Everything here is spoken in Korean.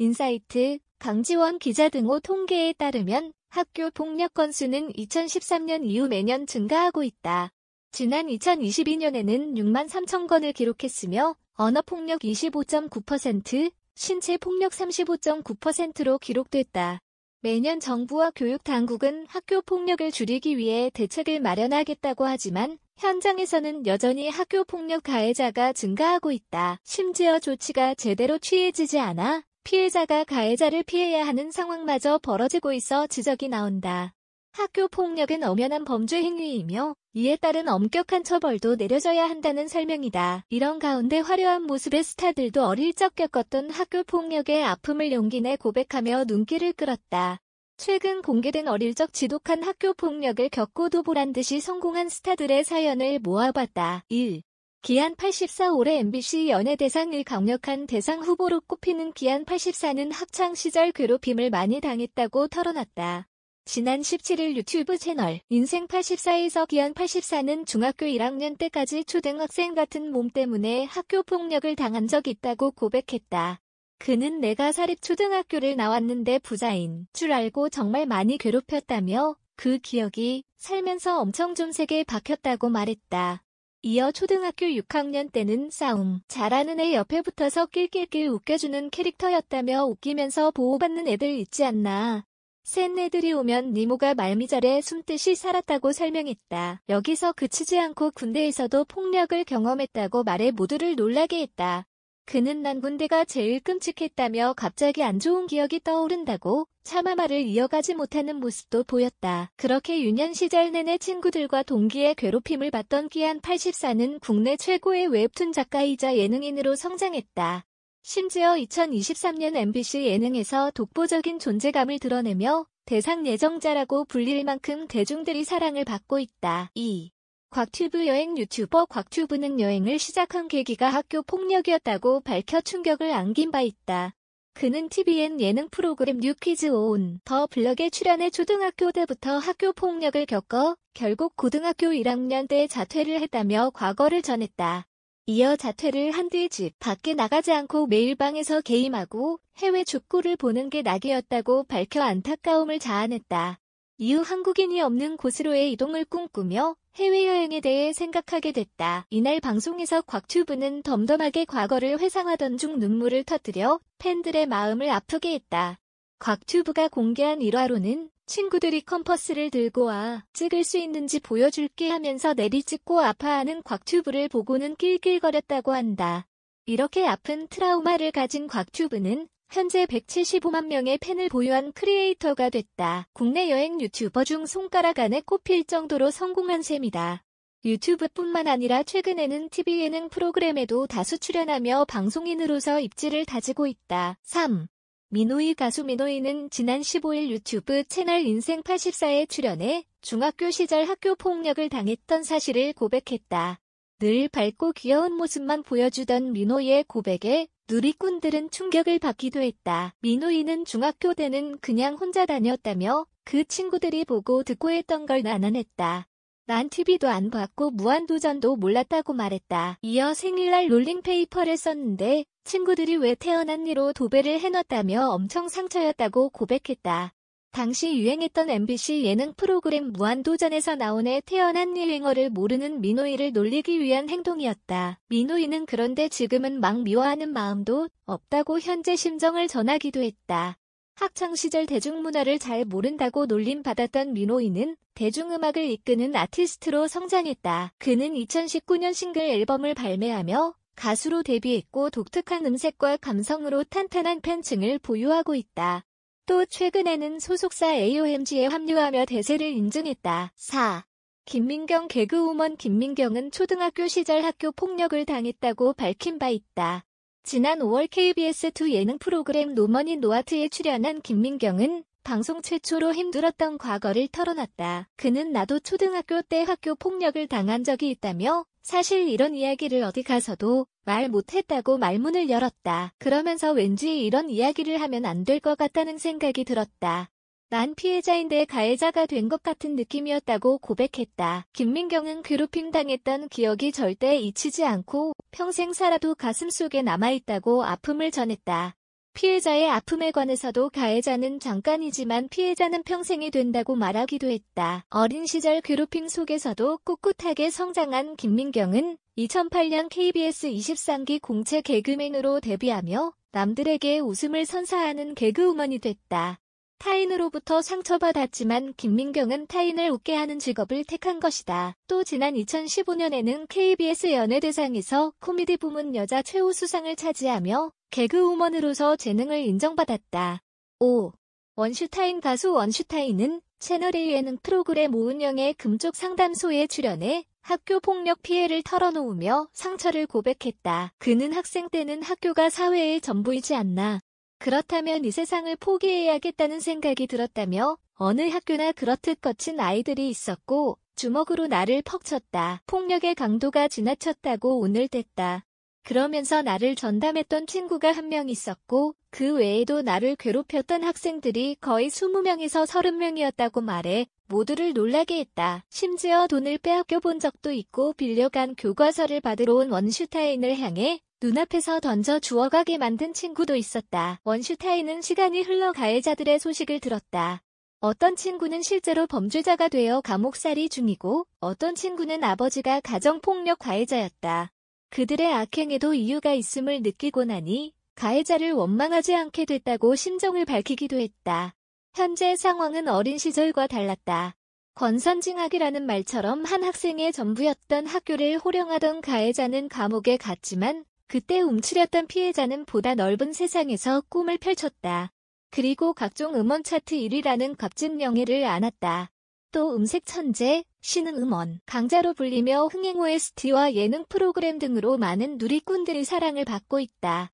인사이트, 강지원 기자 등호 통계에 따르면 학교 폭력 건수는 2013년 이후 매년 증가하고 있다. 지난 2022년에는 6만 3천 건을 기록했으며 언어폭력 25.9%, 신체폭력 35.9%로 기록됐다. 매년 정부와 교육당국은 학교 폭력을 줄이기 위해 대책을 마련하겠다고 하지만 현장에서는 여전히 학교 폭력 가해자가 증가하고 있다. 심지어 조치가 제대로 취해지지 않아 피해자가 가해자를 피해야 하는 상황마저 벌어지고 있어 지적이 나온다. 학교 폭력은 엄연한 범죄 행위이며 이에 따른 엄격한 처벌도 내려져야 한다는 설명이다. 이런 가운데 화려한 모습의 스타들도 어릴 적 겪었던 학교 폭력의 아픔을 용기 내 고백하며 눈길을 끌었다. 최근 공개된 어릴 적 지독한 학교 폭력을 겪고도 보란듯이 성공한 스타들의 사연을 모아봤다. 1. 기안 84 올해 MBC 연예대상 1 강력한 대상 후보로 꼽히는 기안 84는 학창시절 괴롭힘을 많이 당했다고 털어놨다. 지난 17일 유튜브 채널 인생 84에서 기안 84는 중학교 1학년 때까지 초등학생 같은 몸 때문에 학교 폭력을 당한 적 있다고 고백했다. 그는 내가 사립초등학교를 나왔는데 부자인 줄 알고 정말 많이 괴롭혔다며 그 기억이 살면서 엄청 좀 세게 박혔다고 말했다. 이어 초등학교 6학년 때는 싸움 잘하는 애 옆에 붙어서 낄낄낄 웃겨주는 캐릭터였다며 웃기면서 보호받는 애들 있지 않나. 센 애들이 오면 니모가 말미잘에 숨듯이 살았다고 설명했다. 여기서 그치지 않고 군대에서도 폭력을 경험했다고 말해 모두를 놀라게 했다. 그는 난 군대가 제일 끔찍했다며 갑자기 안 좋은 기억이 떠오른다고 차마 말을 이어가지 못하는 모습도 보였다. 그렇게 유년 시절 내내 친구들과 동기의 괴롭힘을 받던 기안 84는 국내 최고의 웹툰 작가이자 예능인으로 성장했다. 심지어 2023년 MBC 예능에서 독보적인 존재감을 드러내며 대상 예정자라고 불릴 만큼 대중들이 사랑을 받고 있다. 2. 곽튜브 여행 유튜버 곽튜브는 여행을 시작한 계기가 학교 폭력이었다고 밝혀 충격을 안긴 바 있다. 그는 TVN 예능 프로그램 뉴퀴즈 온 더 블럭에 출연해 초등학교 때부터 학교 폭력을 겪어 결국 고등학교 1학년 때 자퇴를 했다며 과거를 전했다. 이어 자퇴를 한 뒤 집 밖에 나가지 않고 매일 방에서 게임하고 해외 축구를 보는 게 낙이었다고 밝혀 안타까움을 자아냈다. 이후 한국인이 없는 곳으로의 이동을 꿈꾸며 해외여행에 대해 생각하게 됐다. 이날 방송에서 곽튜브는 덤덤하게 과거를 회상하던 중 눈물을 터뜨려 팬들의 마음을 아프게 했다. 곽튜브가 공개한 일화로는 친구들이 컴퍼스를 들고 와 찍을 수 있는지 보여줄게 하면서 내리찍고 아파하는 곽튜브를 보고는 낄낄거렸다고 한다. 이렇게 아픈 트라우마를 가진 곽튜브는 현재 175만 명의 팬을 보유한 크리에이터가 됐다. 국내 여행 유튜버 중 손가락 안에 꼽힐 정도로 성공한 셈이다. 유튜브뿐만 아니라 최근에는 TV 예능 프로그램에도 다수 출연하며 방송인으로서 입지를 다지고 있다. 3. 민호이 가수 민호이는 지난 15일 유튜브 채널 인생 84에 출연해 중학교 시절 학교 폭력을 당했던 사실을 고백했다. 늘 밝고 귀여운 모습만 보여주던 민호이의 고백에 누리꾼들은 충격을 받기도 했다. 민호이는 중학교 때는 그냥 혼자 다녔다며 그 친구들이 보고 듣고 했던 걸 나눠냈다. 난 TV도 안 봤고 무한도전도 몰랐다고 말했다. 이어 생일날 롤링페이퍼를 썼는데 친구들이 왜 태어난 이로 도배를 해놨다며 엄청 상처였다고 고백했다. 당시 유행했던 MBC 예능 프로그램 무한도전에서 나오는 태어난 일 행어를 모르는 민호이를 놀리기 위한 행동이었다. 민호이는 그런데 지금은 막 미워하는 마음도 없다고 현재 심정을 전하기도 했다. 학창시절 대중문화를 잘 모른다고 놀림받았던 민호이는 대중음악을 이끄는 아티스트로 성장했다. 그는 2019년 싱글 앨범을 발매하며 가수로 데뷔했고 독특한 음색과 감성으로 탄탄한 팬층을 보유하고 있다. 또 최근에는 소속사 AOMG에 합류하며 대세를 인증했다. 4. 김민경 개그우먼 김민경은 초등학교 시절 학교 폭력을 당했다고 밝힌 바 있다. 지난 5월 KBS2 예능 프로그램 노머니 노아트에 출연한 김민경은 방송 최초로 힘들었던 과거를 털어놨다. 그는 나도 초등학교 때 학교 폭력을 당한 적이 있다며 사실 이런 이야기를 어디 가서도 말 못했다고 말문을 열었다. 그러면서 왠지 이런 이야기를 하면 안 될 것 같다는 생각이 들었다. 난 피해자인데 가해자가 된 것 같은 느낌이었다고 고백했다. 김민경은 괴롭힘 당했던 기억이 절대 잊히지 않고 평생 살아도 가슴속에 남아있다고 아픔을 전했다. 피해자의 아픔에 관해서도 가해자는 잠깐이지만 피해자는 평생이 된다고 말하기도 했다. 어린 시절 괴롭힘 속에서도 꿋꿋하게 성장한 김민경은 2008년 KBS 23기 공채 개그맨으로 데뷔하며 남들에게 웃음을 선사하는 개그우먼이 됐다. 타인으로부터 상처받았지만 김민경은 타인을 웃게 하는 직업을 택한 것이다. 또 지난 2015년에는 KBS 연예대상에서 코미디 부문 여자 최우수상을 차지하며 개그우먼으로서 재능을 인정받았다. 5. 원슈타인 가수 원슈타인은 채널A 예능 프로그램 오은영의 금쪽 상담소에 출연해 학교 폭력 피해를 털어놓으며 상처를 고백했다. 그는 학생 때는 학교가 사회의 전부이지 않나. 그렇다면 이 세상을 포기해야겠다는 생각이 들었다며 어느 학교나 그렇듯 거친 아이들이 있었고 주먹으로 나를 퍽쳤다. 폭력의 강도가 지나쳤다고 오늘 뗐다. 그러면서 나를 전담했던 친구가 한 명 있었고 그 외에도 나를 괴롭혔던 학생들이 거의 20명에서 30명이었다고 말해 모두를 놀라게 했다. 심지어 돈을 빼앗겨 본 적도 있고 빌려간 교과서를 받으러 온 원슈타인을 향해 눈앞에서 던져 주워가게 만든 친구도 있었다. 원슈타인은 시간이 흘러 가해자들의 소식을 들었다. 어떤 친구는 실제로 범죄자가 되어 감옥살이 중이고 어떤 친구는 아버지가 가정폭력 가해자였다. 그들의 악행에도 이유가 있음을 느끼고 나니 가해자를 원망하지 않게 됐다고 심정을 밝히기도 했다. 현재 상황은 어린 시절과 달랐다. 권선징악이라는 말처럼 한 학생의 전부였던 학교를 호령하던 가해자는 감옥에 갔지만 그때 움츠렸던 피해자는 보다 넓은 세상에서 꿈을 펼쳤다. 그리고 각종 음원 차트 1위라는 값진 명예를 안았다. 또 음색 천재, 신흥 음원, 강자로 불리며 흥행 OST와 예능 프로그램 등으로 많은 누리꾼들의 사랑을 받고 있다.